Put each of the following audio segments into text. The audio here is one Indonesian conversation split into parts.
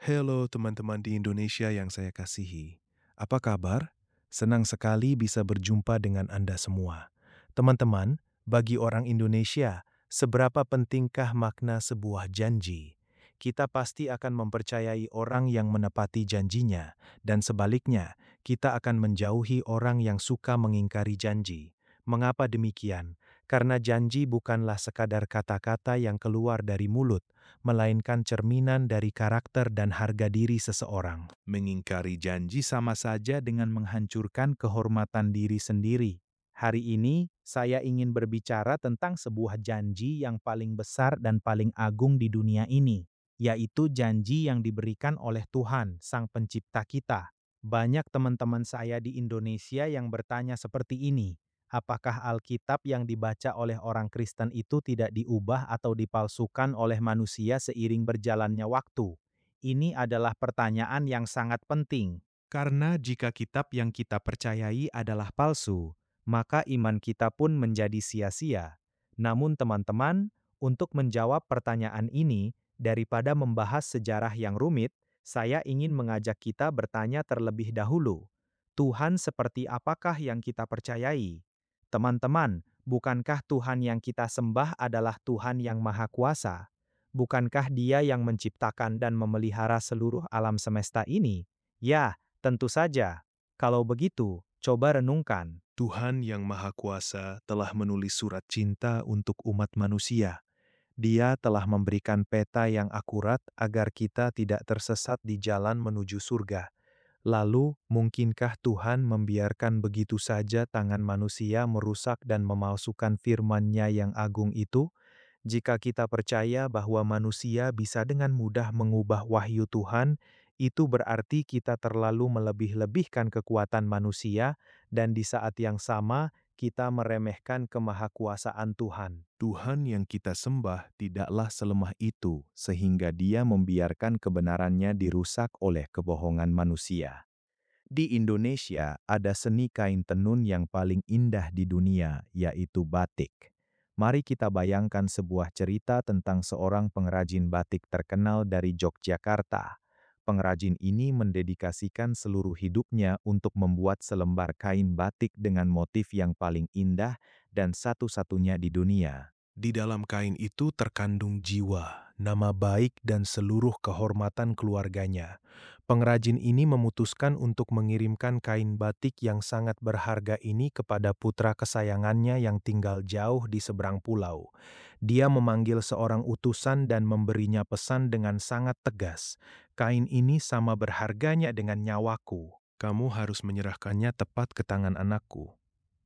Halo teman-teman di Indonesia yang saya kasihi. Apa kabar? Senang sekali bisa berjumpa dengan Anda semua. Teman-teman, bagi orang Indonesia, seberapa pentingkah makna sebuah janji? Kita pasti akan mempercayai orang yang menepati janjinya, dan sebaliknya, kita akan menjauhi orang yang suka mengingkari janji. Mengapa demikian? Karena janji bukanlah sekadar kata-kata yang keluar dari mulut, melainkan cerminan dari karakter dan harga diri seseorang. Mengingkari janji sama saja dengan menghancurkan kehormatan diri sendiri. Hari ini, saya ingin berbicara tentang sebuah janji yang paling besar dan paling agung di dunia ini, yaitu janji yang diberikan oleh Tuhan, Sang Pencipta kita. Banyak teman-teman saya di Indonesia yang bertanya seperti ini, apakah Alkitab yang dibaca oleh orang Kristen itu tidak diubah atau dipalsukan oleh manusia seiring berjalannya waktu? Ini adalah pertanyaan yang sangat penting. Karena jika kitab yang kita percayai adalah palsu, maka iman kita pun menjadi sia-sia. Namun teman-teman, untuk menjawab pertanyaan ini, daripada membahas sejarah yang rumit, saya ingin mengajak kita bertanya terlebih dahulu. Tuhan seperti apakah yang kita percayai? Teman-teman, bukankah Tuhan yang kita sembah adalah Tuhan yang Maha Kuasa? Bukankah Dia yang menciptakan dan memelihara seluruh alam semesta ini? Ya, tentu saja. Kalau begitu, coba renungkan. Tuhan yang Maha Kuasa telah menulis surat cinta untuk umat manusia. Dia telah memberikan peta yang akurat agar kita tidak tersesat di jalan menuju surga. Lalu, mungkinkah Tuhan membiarkan begitu saja tangan manusia merusak dan memalsukan firman-Nya yang agung itu? Jika kita percaya bahwa manusia bisa dengan mudah mengubah wahyu Tuhan, itu berarti kita terlalu melebih-lebihkan kekuatan manusia, dan di saat yang sama, kita meremehkan kemahakuasaan Tuhan. Tuhan yang kita sembah tidaklah selemah itu, sehingga Dia membiarkan kebenarannya dirusak oleh kebohongan manusia. Di Indonesia, ada seni kain tenun yang paling indah di dunia, yaitu batik. Mari kita bayangkan sebuah cerita tentang seorang pengrajin batik terkenal dari Yogyakarta. Pengrajin ini mendedikasikan seluruh hidupnya untuk membuat selembar kain batik dengan motif yang paling indah dan satu-satunya di dunia. Di dalam kain itu terkandung jiwa, nama baik, dan seluruh kehormatan keluarganya. Pengrajin ini memutuskan untuk mengirimkan kain batik yang sangat berharga ini kepada putra kesayangannya yang tinggal jauh di seberang pulau. Dia memanggil seorang utusan dan memberinya pesan dengan sangat tegas. Kain ini sama berharganya dengan nyawaku. Kamu harus menyerahkannya tepat ke tangan anakku.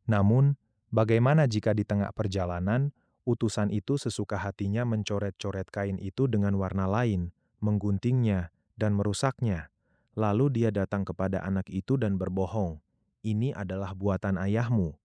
Namun, bagaimana jika di tengah perjalanan, utusan itu sesuka hatinya mencoret-coret kain itu dengan warna lain, mengguntingnya, dan merusaknya? Lalu dia datang kepada anak itu dan berbohong, "Ini adalah buatan ayahmu."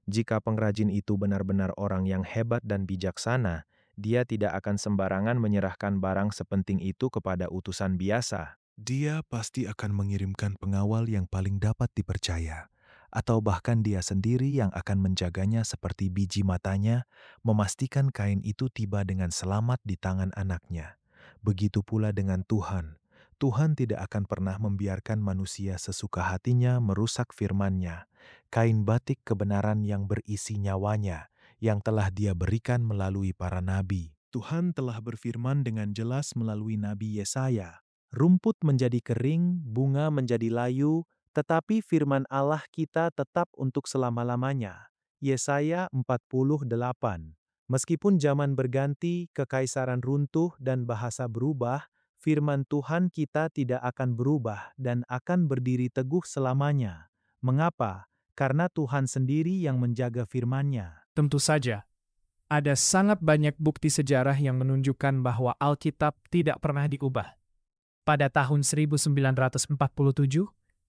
Jika pengrajin itu benar-benar orang yang hebat dan bijaksana, dia tidak akan sembarangan menyerahkan barang sepenting itu kepada utusan biasa. Dia pasti akan mengirimkan pengawal yang paling dapat dipercaya, atau bahkan dia sendiri yang akan menjaganya seperti biji matanya, memastikan kain itu tiba dengan selamat di tangan anaknya. Begitu pula dengan Tuhan. Tuhan tidak akan pernah membiarkan manusia sesuka hatinya merusak firman-Nya. Kain batik kebenaran yang berisi nyawanya, yang telah Dia berikan melalui para nabi. Tuhan telah berfirman dengan jelas melalui Nabi Yesaya. Rumput menjadi kering, bunga menjadi layu, tetapi firman Allah kita tetap untuk selama-lamanya. Yesaya 48. Meskipun zaman berganti, kekaisaran runtuh, dan bahasa berubah, firman Tuhan kita tidak akan berubah dan akan berdiri teguh selamanya. Mengapa? Karena Tuhan sendiri yang menjaga firman-Nya. Tentu saja, ada sangat banyak bukti sejarah yang menunjukkan bahwa Alkitab tidak pernah diubah. Pada tahun 1947,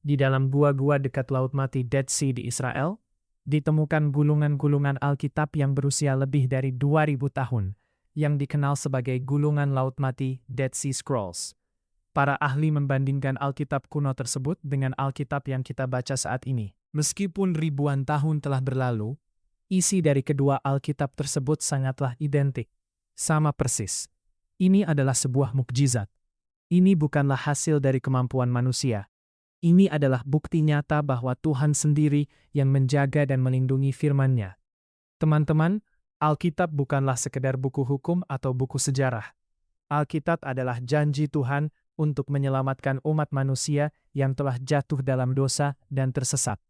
di dalam gua-gua dekat Laut Mati Dead Sea di Israel, ditemukan gulungan-gulungan Alkitab yang berusia lebih dari 2000 tahun, yang dikenal sebagai gulungan Laut Mati Dead Sea Scrolls. Para ahli membandingkan Alkitab kuno tersebut dengan Alkitab yang kita baca saat ini. Meskipun ribuan tahun telah berlalu, isi dari kedua Alkitab tersebut sangatlah identik, sama persis. Ini adalah sebuah mukjizat. Ini bukanlah hasil dari kemampuan manusia. Ini adalah bukti nyata bahwa Tuhan sendiri yang menjaga dan melindungi firman-Nya. Teman-teman, Alkitab bukanlah sekedar buku hukum atau buku sejarah. Alkitab adalah janji Tuhan untuk menyelamatkan umat manusia yang telah jatuh dalam dosa dan tersesat.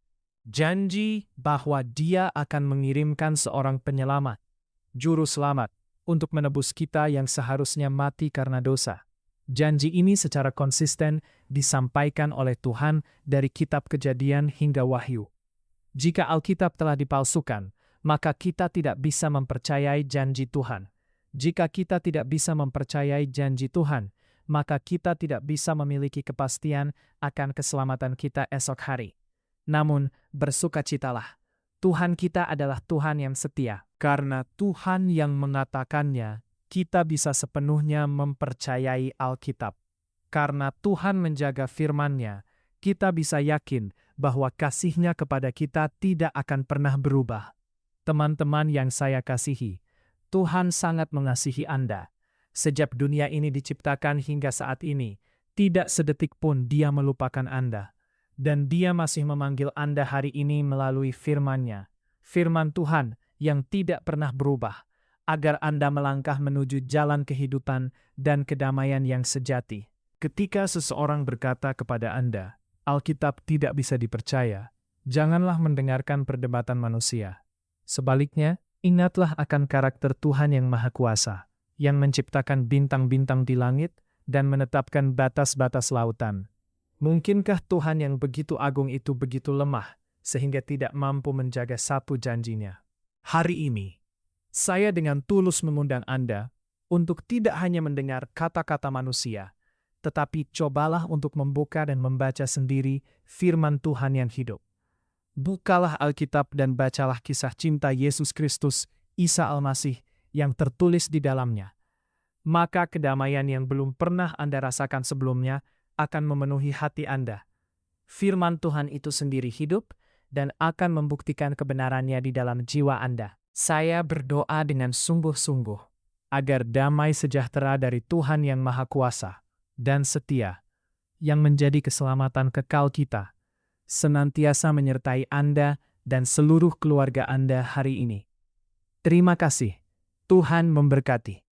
Janji bahwa Dia akan mengirimkan seorang penyelamat, juru selamat, untuk menebus kita yang seharusnya mati karena dosa. Janji ini secara konsisten disampaikan oleh Tuhan dari kitab Kejadian hingga Wahyu. Jika Alkitab telah dipalsukan, maka kita tidak bisa mempercayai janji Tuhan. Jika kita tidak bisa mempercayai janji Tuhan, maka kita tidak bisa memiliki kepastian akan keselamatan kita esok hari. Namun, bersukacitalah. Tuhan kita adalah Tuhan yang setia. Karena Tuhan yang mengatakannya, kita bisa sepenuhnya mempercayai Alkitab. Karena Tuhan menjaga firman-Nya, kita bisa yakin bahwa kasih-Nya kepada kita tidak akan pernah berubah. Teman-teman yang saya kasihi, Tuhan sangat mengasihi Anda. Sejak dunia ini diciptakan hingga saat ini, tidak sedetik pun Dia melupakan Anda. Dan Dia masih memanggil Anda hari ini melalui firman-Nya. Firman Tuhan yang tidak pernah berubah, agar Anda melangkah menuju jalan kehidupan dan kedamaian yang sejati. Ketika seseorang berkata kepada Anda, Alkitab tidak bisa dipercaya, janganlah mendengarkan perdebatan manusia. Sebaliknya, ingatlah akan karakter Tuhan yang Maha Kuasa, yang menciptakan bintang-bintang di langit dan menetapkan batas-batas lautan. Mungkinkah Tuhan yang begitu agung itu begitu lemah, sehingga tidak mampu menjaga satu janjinya? Hari ini, saya dengan tulus mengundang Anda untuk tidak hanya mendengar kata-kata manusia, tetapi cobalah untuk membuka dan membaca sendiri firman Tuhan yang hidup. Bukalah Alkitab dan bacalah kisah cinta Yesus Kristus, Isa Al-Masih, yang tertulis di dalamnya. Maka kedamaian yang belum pernah Anda rasakan sebelumnya akan memenuhi hati Anda. Firman Tuhan itu sendiri hidup dan akan membuktikan kebenarannya di dalam jiwa Anda. Saya berdoa dengan sungguh-sungguh agar damai sejahtera dari Tuhan yang Maha Kuasa dan setia, yang menjadi keselamatan kekal kita, senantiasa menyertai Anda dan seluruh keluarga Anda hari ini. Terima kasih. Tuhan memberkati.